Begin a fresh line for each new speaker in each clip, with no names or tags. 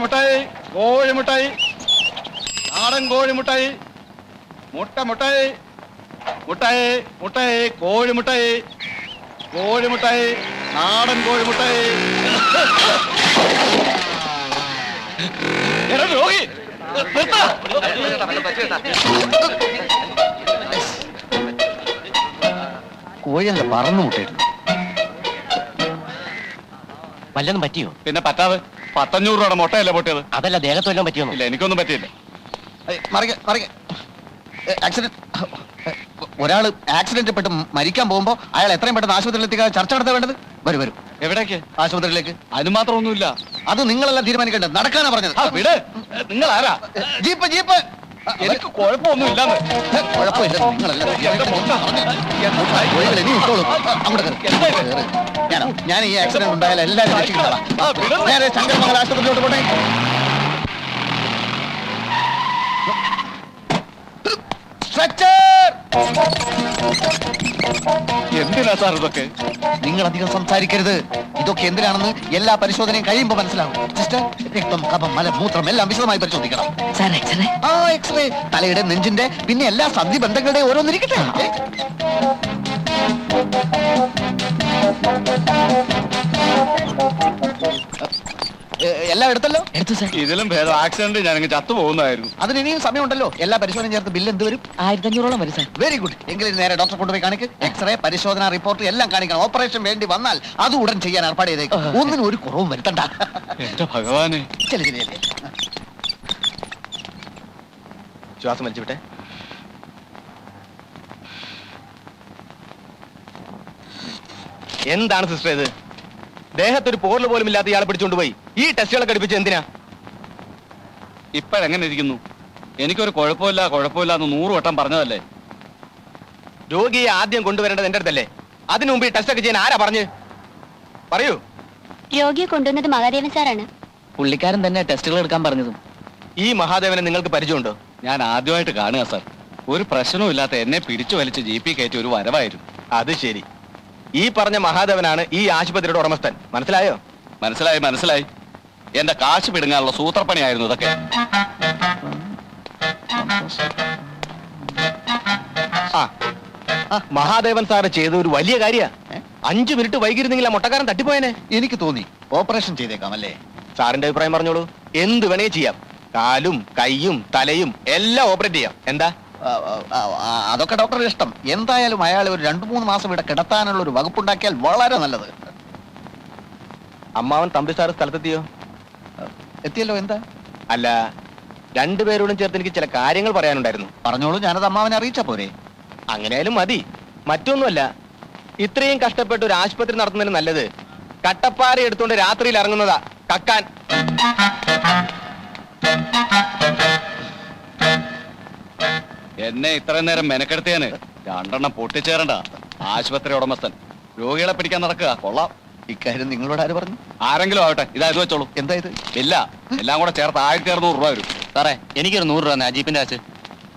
മുട്ടായി, കോഴിമുട്ടായി, നാടൻ കോഴിമുട്ടായി, മുട്ടായി, മുട്ടായി, മുട്ടായി, കോഴിമുട്ടായി, കോഴിമുട്ടായി, നാടൻ കോഴിമുട്ടായി. രോഗി
കോഴിയല്ല പറന്നു മുട്ടയിരുന്നു. വല്ലതും പറ്റിയോ?
പിന്നെ പറ്റാതെ 500 രൂപയുടെ മുട്ടയല്ലേ പൊട്ടിയത്.
അതല്ല ദേഹത്ത് വല്ലതും പറ്റിയോ?
ഇല്ല, എനിക്കൊന്നും പറ്റിയില്ല.
ഒരാള് ആക്സിഡന്റ് പെട്ട് മരിക്കാൻ പോകുമ്പോ അയാൾ എത്രയും പെട്ടെന്ന് ആശുപത്രിയിൽ എത്തിക്കാൻ ചർച്ച നടത്താൻ വേണ്ടത്. വരും
എവിടേക്ക്?
ആശുപത്രിയിലേക്ക്.
അതിന് മാത്രം ഒന്നുമില്ല.
അത് നിങ്ങളെല്ലാം തീരുമാനിക്കേണ്ടത്. നടക്കാനാ പറഞ്ഞത്.
വിട്. നിങ്ങൾ ആരാ?
Jeep jeep.
എനിക്ക് കുഴപ്പമൊന്നും ഇല്ലാന്ന്.
കുഴപ്പമില്ല, ഞാൻ ഈ ആക്സിഡന്റ് ഉണ്ടായാലും എല്ലാവരും രക്ഷിക്കുന്നതാ. നേരെ ശങ്കരമംഗൽ ആശുപത്രിയിലോട്ട് പോട്ടെ.
എന്തിനാ സാർ ഇതൊക്കെ?
നിങ്ങൾ അധികം സംസാരിക്കരുത്. ഇതൊക്കെ എന്തിനാണെന്ന് എല്ലാ പരിശോധനയും കഴിയുമ്പോൾ മനസ്സിലാവും. സിസ്റ്റർ, രക്തം, കഫം, മലം, മൂത്രം എല്ലാം വിശദമായി പരിശോധിക്കണം. എക്സ്റേ, തലയുടെ, നെഞ്ചിന്റെ, പിന്നെ എല്ലാ സന്ധി ബന്ധങ്ങളുടെയും ഓരോന്നിരിക്കട്ടെ. എല്ലാം എടുത്തല്ലോ? എടുത്തു സാർ.
ഇതിലും ഭേദം ആക്സിഡന്റ് ഞാനങ്ങ് ചത്തു പോകുന്നതായിരുന്നു.
അതിന് ഇനിയും സമയമുണ്ടല്ലോ. എല്ലാ പരിശോധനയും ചേർത്ത് ബില്ല് എന്ത് വരും?
1500 വരും സാർ.
Very good. എങ്കിലും നേരെ ഡോക്ടറെ കൊണ്ടുപോയി കാണിക്ക്. എക്സ്റേ, പരിശോധന റിപ്പോർട്ട് എല്ലാം കാണിക്കണം. ഓപ്പറേഷൻ വേണ്ടി വന്നാൽ അത് ഉടൻ ചെയ്യാൻ ഏർപ്പാട് ചെയ്തേക്കും. ഒന്നിനും ഒരു കുറവും വരുത്തണ്ട.
എന്റെ ഭഗവാനെ.
ശ്വാസം വലിച്ചു വിട്ടെ.
എന്താണ് സിസ്റ്റർ ഇത്? ദേഹത്തൊരു പോറൽ പോലും ഇല്ലാത്ത ഇയാളെ പിടിച്ചുകൊണ്ടുപോയി ഈ ടെസ്റ്റുകളൊക്കെ അടുപ്പിച്ച് എന്തിനാ?
ഇപ്പോഴെങ്ങനെ ഇരിക്കുന്നു? എനിക്കൊരു കുഴപ്പമില്ല എന്ന് 100 വട്ടം പറഞ്ഞതല്ലേ.
രോഗിയെ ആദ്യം കൊണ്ടുവരേണ്ടത് എന്റെ അടുത്തല്ലേ? അതിനു മുമ്പ് ഈ ടെസ്റ്റ് ഒക്കെ ചെയ്യാൻ ആരാ പറഞ്ഞു? പറയൂ.
രോഗിയെ കൊണ്ടുവന്നത് മഹാദേവൻ സാറാണ്.
പുള്ളിക്കാരൻ തന്നെ ടെസ്റ്റുകൾ എടുക്കാൻ പറഞ്ഞതും.
ഈ മഹാദേവനെ നിങ്ങൾക്ക് പരിചയമുണ്ടോ?
ഞാൻ ആദ്യമായിട്ട് കാണുക സാർ. ഒരു പ്രശ്നവും ഇല്ലാത്ത എന്നെ പിടിച്ചു വലിച്ച് ജീപ്പി കയറ്റി ഒരു വരവായിരുന്നു.
അത് ശരി. ഈ പറഞ്ഞ മഹാദേവനാണ് ഈ ആശുപത്രിയുടെ ഉടമസ്ഥൻ. മനസ്സിലായോ?
മനസ്സിലായി. എന്റെ കാശ് പിടുങ്ങാനുള്ള സൂത്രപ്പണിയായിരുന്നു ഇതൊക്കെ.
മഹാദേവൻ സാറ് ചെയ്ത ഒരു വലിയ കാര്യ. 5 മിനിറ്റ് വൈകിരുന്നെങ്കിൽ ആ മുട്ടക്കാരൻ തട്ടിപ്പോയനെ.
എനിക്ക് തോന്നി ഓപ്പറേഷൻ ചെയ്തേക്കാം അല്ലേ?
സാറിന്റെ അഭിപ്രായം പറഞ്ഞോളൂ. എന്ത് വേണേ ചെയ്യാം. കാലും കൈയും തലയും എല്ലാം ഓപ്പറേറ്റ് ചെയ്യാം. എന്താ?
അതൊക്കെ ഡോക്ടറുടെ ഇഷ്ടം. എന്തായാലും അയാൾ ഒരു 2-3 മാസം ഇവിടെ കിടത്താനുള്ള ഒരു വകുപ്പുണ്ടാക്കിയാൽ വളരെ നല്ലത്.
അമ്മാവൻ തമ്പി സാറ് സ്ഥലത്തെത്തിയോ?
എത്തിയല്ലോ. എന്താ?
അല്ല, 2 പേരോടും ചേർത്ത് എനിക്ക് ചില കാര്യങ്ങൾ പറയാനുണ്ടായിരുന്നു.
പറഞ്ഞോളൂ, ഞാനത് അമ്മാവനെ അറിയിച്ചാ പോരെ?
അങ്ങനെയാലും മതി. മറ്റൊന്നുമല്ല, ഇത്രയും കഷ്ടപ്പെട്ട് ഒരു ആശുപത്രി നടത്തുന്നതിന് നല്ലത് കട്ടപ്പാറ എടുത്തുകൊണ്ട് രാത്രിയിൽ ഇറങ്ങുന്നതാ കക്കാൻ.
എന്നെ ഇത്രയും നേരം മെനക്കെടുത്തിയാന് 2 എണ്ണം പൊട്ടിച്ചേരണ്ട. ആശുപത്രി ഉടമസ്ഥൻ രോഗികളെ പിടിക്കാൻ നടക്കുക. കൊള്ളാം.
ഇക്കാര്യം നിങ്ങളോട് ആര് പറഞ്ഞു?
ആരെങ്കിലും ആവട്ടെ, ഇതാ ഇത് വെച്ചോളൂ.
എന്താ ഇത്?
ഇല്ല, എല്ലാം കൂടെ ചേർത്ത് 1600 രൂപ വരും.
സാറേ, എനിക്കൊരു 100 രൂപ ജീപ്പിന്റെ കാശ്.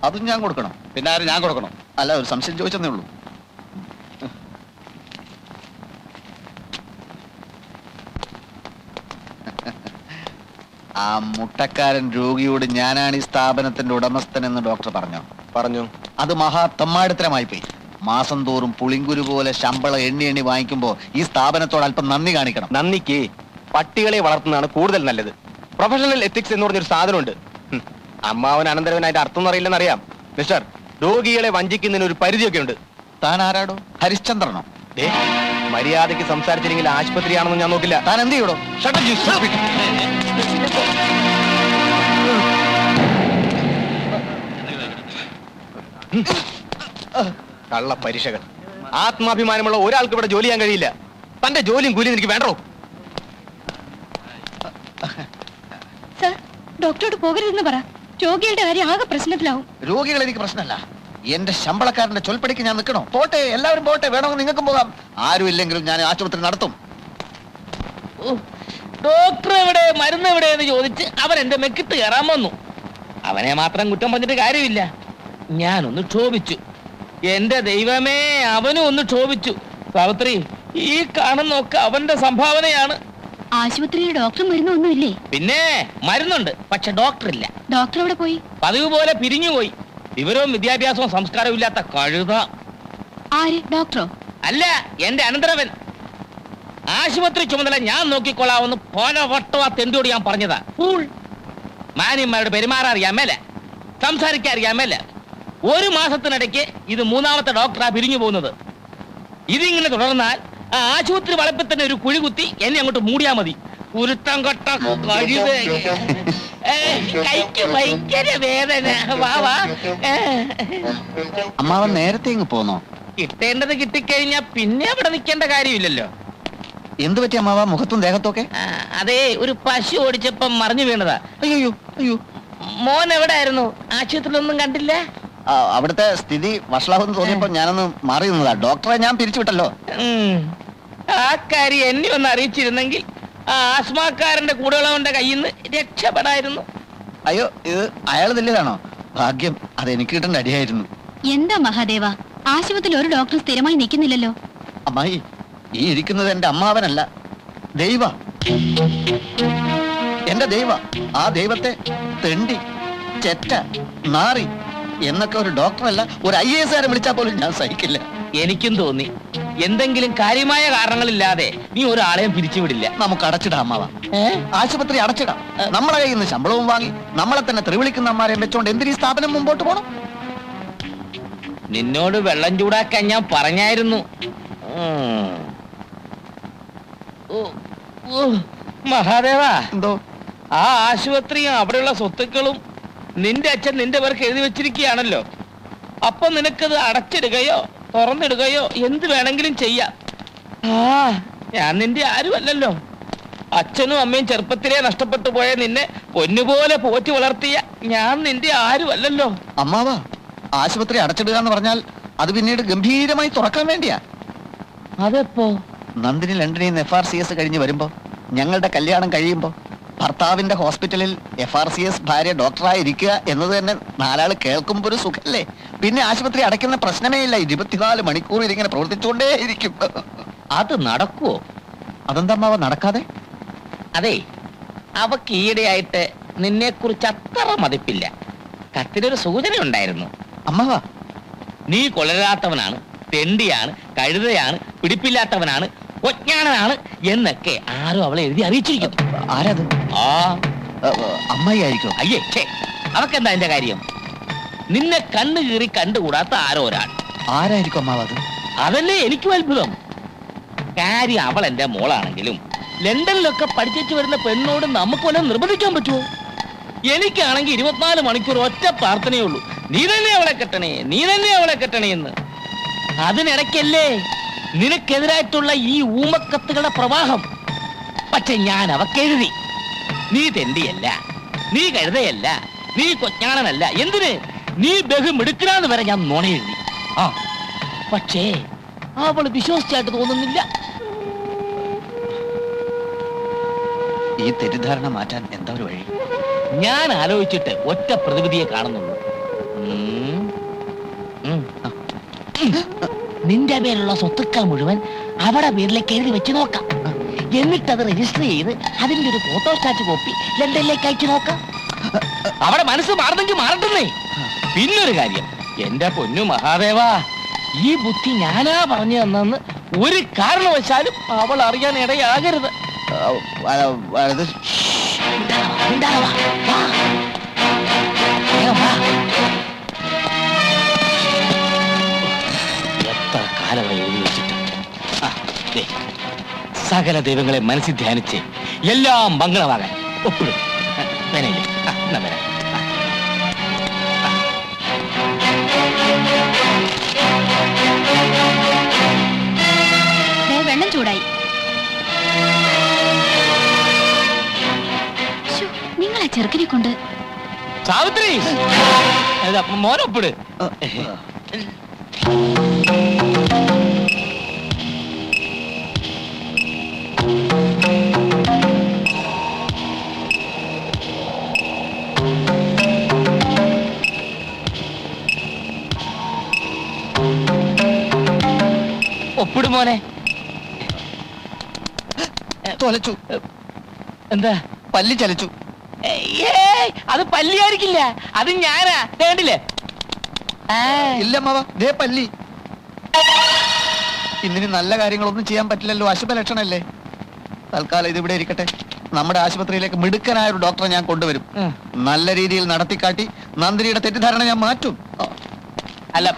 അതും ഞാൻ കൊടുക്കണം?
പിന്നെ ആരും ഞാൻ കൊടുക്കണം?
അല്ല, ഒരു സംശയം ചോദിച്ചെന്നേ ഉള്ളൂ. ആ മുട്ടക്കാരൻ രോഗിയോട് ഞാനാണ് ഈ സ്ഥാപനത്തിന്റെ ഉടമസ്ഥൻ എന്ന് ഡോക്ടർ പറഞ്ഞു. അത് മഹാ തെമ്മാടിത്തരമായി പോയി. മാസം തോറും പുളിങ്കുരു പോലെ ശമ്പളം എണ്ണി വാങ്ങിക്കുമ്പോ ഈ സ്ഥാപനത്തോട് അല്പം നന്ദി കാണിക്കണം.
നന്ദിക്ക് പട്ടികളെ വളർത്തുന്നതാണ് കൂടുതൽ നല്ലത്. പ്രൊഫഷണൽ എത്തിക്സ് എന്ന് പറഞ്ഞൊരു സാധനമുണ്ട്. അമ്മാവൻ അനന്തരവൻ അതിന്റെ അർത്ഥം അറിയില്ലെന്നറിയാം. മിസ്റ്റർ, രോഗികളെ വഞ്ചിക്കുന്നതിന് ഒരു പരിധിയൊക്കെ ഉണ്ട്.
താൻ ആരാടോ? ഹരിശ്ചന്ദ്രനോ?
മര്യാദയ്ക്ക് സംസാരിച്ചില്ലെങ്കിൽ ആശുപത്രിയാണെന്ന് ഞാൻ നോക്കില്ല.
താൻ എന്ത് ചെയ്യടോ?
കള്ള പരീക്ഷകൾ. ആത്മാഭിമാനമുള്ള ഒരാൾക്ക് ഇവിടെ ജോലി ചെയ്യാൻ കഴിയില്ല. തന്റെ ജോലിയും കൂലിയും എനിക്ക് വേണ്ടോ?
സർ, ഡോക്ടറോട് പോകരുതെന്ന് പറ. രോഗിയുടെ കാര്യം ആകെ പ്രശ്നത്തിലാവും.
രോഗികൾ എനിക്ക് പ്രശ്നമല്ല. എന്റെ ശമ്പളക്കാരന്റെ ചൊൽപ്പടിക്ക് ഞാൻ നിൽക്കണോ? പോട്ടെ, എല്ലാവരും പോട്ടെ. വേണമെങ്കിൽ നിങ്ങൾക്കും പോകാം. ആരും ഇല്ലെങ്കിലും ഞാൻ ആശുപത്രി നടത്തും.
ഡോക്ടർ എവിടെ, മരുന്ന് എവിടെ എന്ന് ചോദിച്ച് അവൻ എന്റെ മെക്കിട്ട് കയറാൻ വന്നു. അവനെ മാത്രം കുറ്റം പറഞ്ഞിട്ട് കാര്യമില്ല. ഞാനൊന്ന് ക്ഷോഭിച്ചു. എന്റെ ദൈവമേ, അവനും ഒന്ന് ക്ഷോഭിച്ചു. സാവിത്രി, ഈ കാണുന്നൊക്കെ അവന്റെ സംഭാവനയാണ്.
ആശുപത്രിയിൽ ഡോക്ടർ മരുന്നൊന്നുമില്ലേ?
പിന്നെ മരുന്നുണ്ട്, പക്ഷെ ഡോക്ടർ ഇല്ല.
ഡോക്ടർ എവിടെ പോയി?
പതിവ് പോലെ പിരിഞ്ഞുപോയി. വിവരവും വിദ്യാഭ്യാസവും സംസ്കാരവും ഇല്ലാത്ത കഴുത.
ആര്? ഡോക്ടറോ?
അല്ല, എന്റെ അനന്തരവൻ. ആശുപത്രി ചുമതല ഞാൻ നോക്കിക്കൊള്ളാവുന്ന പല വട്ടം ആ തെണ്ടിയോട് ഞാൻ പറഞ്ഞതാ. ഫൂൾ. മാന്യന്മാരോട് പെരുമാറാൻ അറിയാമേല, സംസാരിക്കാൻ അറിയാമേല. ഒരു മാസത്തിനിടയ്ക്ക് ഇത് 3ാമത്തെ ഡോക്ടറാ പിരിഞ്ഞു പോകുന്നത്. ഇതിങ്ങനെ തുടർന്നാൽ ആ ആശുപത്രി വളപ്പിൽ തന്നെ ഒരു കുഴി കുത്തി എന്നെ അങ്ങോട്ട് മൂടിയാ മതി. ഉരുത്തം കൊട്ട കഴുത. കൈക്ക് ഭയങ്കര വേദന. വാ വാ.
അമ്മാവൻ നേരത്തെ ഇങ്ങ് പോന്നോ?
കിട്ടേണ്ടത് കിട്ടിക്കഴിഞ്ഞാ പിന്നെ അവിടെ നിൽക്കേണ്ട കാര്യമില്ലല്ലോ.
എന്തു പറ്റി അമ്മാവ, മുഖത്തും ദേഹത്തൊക്കെ?
അതെ, ഒരു പശു ഓടിച്ചപ്പം മറിഞ്ഞു വീണതാ.
അയ്യോ അയ്യോ.
മോൻ എവിടെയായിരുന്നു? ആശുപത്രിയിലൊന്നും കണ്ടില്ല?
അവിടുത്തെ സ്ഥിതി വഷളാവെന്ന് തോന്നിയപ്പോ ഞാനൊന്ന് മാറി നിന്നതാ. ഡോക്ടറെ ഞാൻ പിരിച്ചുവിട്ടല്ലോ.
ആ കാര്യം എന്നെ ഒന്ന് അറിയിച്ചിരുന്നെങ്കിൽ ആ ആസ്മാക്കാരന്റെ കൂടെയുള്ളവന്റെ കയ്യിൽ നിന്ന് രക്ഷപ്പെടായിരുന്നു.
അയ്യോ, ഇത് അയാൾ വലിയതാണോ? ഭാഗ്യം, അതെനിക്ക് കിട്ടേണ്ട അടിയായിരുന്നു.
എന്താ മഹാദേവ, ആശുപത്രിയിൽ ഒരു ഡോക്ടർ സ്ഥിരമായി നിൽക്കുന്നില്ലല്ലോ?
അമ്മായി, ഈ ഇരിക്കുന്നത് എന്റെ അമ്മാവനല്ല, ദൈവ. എന്റെ ദൈവ. ആ ദൈവത്തെ തെണ്ടി, ചെറ്റ, നാറി എന്നൊക്കെ ഒരു ഡോക്ടറല്ല, ഒരു IAS വിളിച്ചാൽ പോലും ഞാൻ സഹിക്കില്ല.
എനിക്കും തോന്നി എന്തെങ്കിലും കാര്യമായ കാരണങ്ങളില്ലാതെ നീ ഒരാളെയും പിരിച്ചുവിടില്ല.
നമുക്ക് അടച്ചിടാം അമ്മാവ. ആശുപത്രി അടച്ചിടാം. നമ്മളെ കയ്യിൽ നിന്ന് ശമ്പളവും വാങ്ങി നമ്മളെ തന്നെ തെറിവിളിക്കുന്ന അമ്മാരെയും വെച്ചോണ്ട് എന്തിനീ സ്ഥാപനം മുമ്പോട്ട് പോകണം?
നിന്നോട് വെള്ളം ചൂടാക്കാൻ ഞാൻ പറഞ്ഞായിരുന്നു. മഹാദേവ,
എന്തോ?
ആ ആശുപത്രിയും അവിടെയുള്ള സ്വത്തുക്കളും നിന്റെ അച്ഛൻ നിന്റെ പേർക്ക് എഴുതി വെച്ചിരിക്കുകയാണല്ലോ. അപ്പൊ നിനക്കത് അടച്ചിടുകയോ തുറന്നിടുകയോ എന്ത് വേണമെങ്കിലും ചെയ്യാം. ഞാൻ നിന്റെ ആരുമല്ലല്ലോ. അച്ഛനും അമ്മയും ചെറുപ്പത്തിലേ നഷ്ടപ്പെട്ടു പോയ നിന്നെ പൊന്നുപോലെ പോറ്റി വളർത്തിയ ഞാൻ നിന്റെ ആരുമല്ലല്ലോ.
അമ്മാവ, ആശുപത്രി അടച്ചിടുക എന്ന് പറഞ്ഞാൽ അത് പിന്നീട് ഗംഭീരമായി തുറക്കാൻ വേണ്ടിയാ.
അതെപ്പോ?
നന്ദിനി ലണ്ടനിൽ നിന്ന് FRCS കഴിഞ്ഞ് വരുമ്പോ, ഞങ്ങളുടെ കല്യാണം കഴിയുമ്പോ, ഭർത്താവിന്റെ ഹോസ്പിറ്റലിൽ FRCS ഭാര്യ ഡോക്ടറായി ഇരിക്കുക എന്നത് തന്നെ നാലാള് കേൾക്കുമ്പോ ഒരു സുഖല്ലേ? പിന്നെ ആശുപത്രി അടയ്ക്കുന്ന പ്രശ്നമേ ഇല്ല. 24 മണിക്കൂർ ഇതിങ്ങനെ പ്രവർത്തിച്ചുകൊണ്ടേ ഇരിക്കും.
അത് നടക്കുവോ?
അതെന്താ അമ്മാവ നടക്കാതെ?
അതെ, അവക്ക് ഈയിടെയായിട്ട് നിന്നെ കുറിച്ച് അത്ര മതിപ്പില്ല. കത്തിനൊരു സൂചന ഉണ്ടായിരുന്നു.
അമ്മാവ,
നീ കൊളരാത്തവനാണ്, തെണ്ടിയാണ്, കഴുതയാണ്, പിടിപ്പില്ലാത്തവനാണ്, ഒജ്ഞാനനാണ് എന്നൊക്കെ ആരോ അവളെ എഴുതി അറിയിച്ചിരിക്കുന്നു.
ആരാത്? അമ്മായി ആയിരിക്കും.
അയ്യേ, അവക്കെന്താ എന്റെ കാര്യം? നിന്നെ കണ്ണു കീറി കണ്ടുകൂടാത്ത ആരോ ഒരാൾ.
ആരായിരിക്കും അമ്മാവ അത്?
അതല്ലേ എനിക്കും അത്ഭുതം. കാര്യം അവൾ എന്റെ മോളാണെങ്കിലും ലണ്ടനിലൊക്കെ പഠിച്ചു വരുന്ന പെണ്ണോട് നമുക്ക് വല്ലതും നിർബന്ധിക്കാൻ പറ്റുമോ? എനിക്കാണെങ്കിൽ 24 മണിക്കൂർ ഒറ്റ പ്രാർത്ഥനയേ ഉള്ളൂ, നീ തന്നെ അവളെ കെട്ടണേ, നീ തന്നെ അവളെ കെട്ടണേ എന്ന്. അതിനിടയ്ക്കല്ലേ നിനക്കെതിരായിട്ടുള്ള ഈ ഊമക്കത്തുകളുടെ പ്രവാഹം. പക്ഷെ ഞാൻ അവക്കെഴുതി, നീ തെണ്ടിയല്ല, നീ കഴുതയല്ല, നീ കൊച്ചാണനല്ല, എന്തിന് നീ ബഹുമിടുക്കനാന്ന് വരെ ഞാൻ നുണയെഴുതി. പക്ഷേ അവള് വിശ്വസിച്ചായിട്ട് തോന്നുന്നില്ല.
ഈ തെറ്റിദ്ധാരണ മാറ്റാൻ എന്താ ഒരു വഴി?
ഞാൻ ആലോചിച്ചിട്ട് ഒറ്റ പ്രതിവിധിയെ കാണുന്നുള്ളൂ. നിന്റെ പേരുള്ള സ്വത്തുക്കൾ മുഴുവൻ അവിടെ പേരിലേക്ക് എഴുതി വെച്ച് നോക്കാം. എന്നിട്ടത് രജിസ്റ്റർ ചെയ്ത് അതിന്റെ ഒരു ഫോട്ടോസ്റ്റാറ്റ് കോപ്പി ലണ്ടനിലേക്ക് അയച്ചു നോക്കാം. അവിടെ മനസ്സ് മാറുന്നെങ്കിൽ മാറട്ടെന്നേ. പിന്നൊരു കാര്യം, എന്റെ പൊന്നു മഹാദേവ, ഈ ബുദ്ധി ഞാനാ പറഞ്ഞു തന്നെന്ന് ഒരു കാരണവശാലും അവൾ അറിയാൻ ഇടയാകരുത്. എത്ര കാലമായി എഴുതി വെച്ചിട്ട്. സകല ദൈവങ്ങളെ മനസ്സിൽ ധ്യാനിച്ച് എല്ലാം മംഗളമാകാൻ ഒപ്പിടും. വേനയില്ലേ? എന്നാ വരാം.
വെള്ളം ചൂടായി. നിങ്ങളെ ചെറുക്കനെ കൊണ്ട്.
സാവിത്രി, മോനൊപ്പിട്. ഒപ്പിട് മോനെ.
തോലച്ചു.
എന്താ?
പല്ലി ചലിച്ചു.
ഏയ്, അത് പല്ലിയായിരിക്കില്ല, അത് ഞാനാ. കേട്ടില്ലേ?
ഇല്ല മാവ, ദേ പല്ലി. ഇന്നിനി നല്ല കാര്യങ്ങളൊന്നും ചെയ്യാൻ പറ്റില്ലല്ലോ, അശുഭ ലക്ഷണല്ലേ. തൽക്കാലം ഇതിവിടെ ഇരിക്കട്ടെ. നമ്മുടെ ആശുപത്രിയിലേക്ക് മിടുക്കനായ ഒരു ഡോക്ടറെ ഞാൻ കൊണ്ടുവരും. നല്ല രീതിയിൽ നടത്തിക്കാട്ടി നന്ദിനിയുടെ തെറ്റിദ്ധാരണ ഞാൻ മാറ്റും.
അല്ല,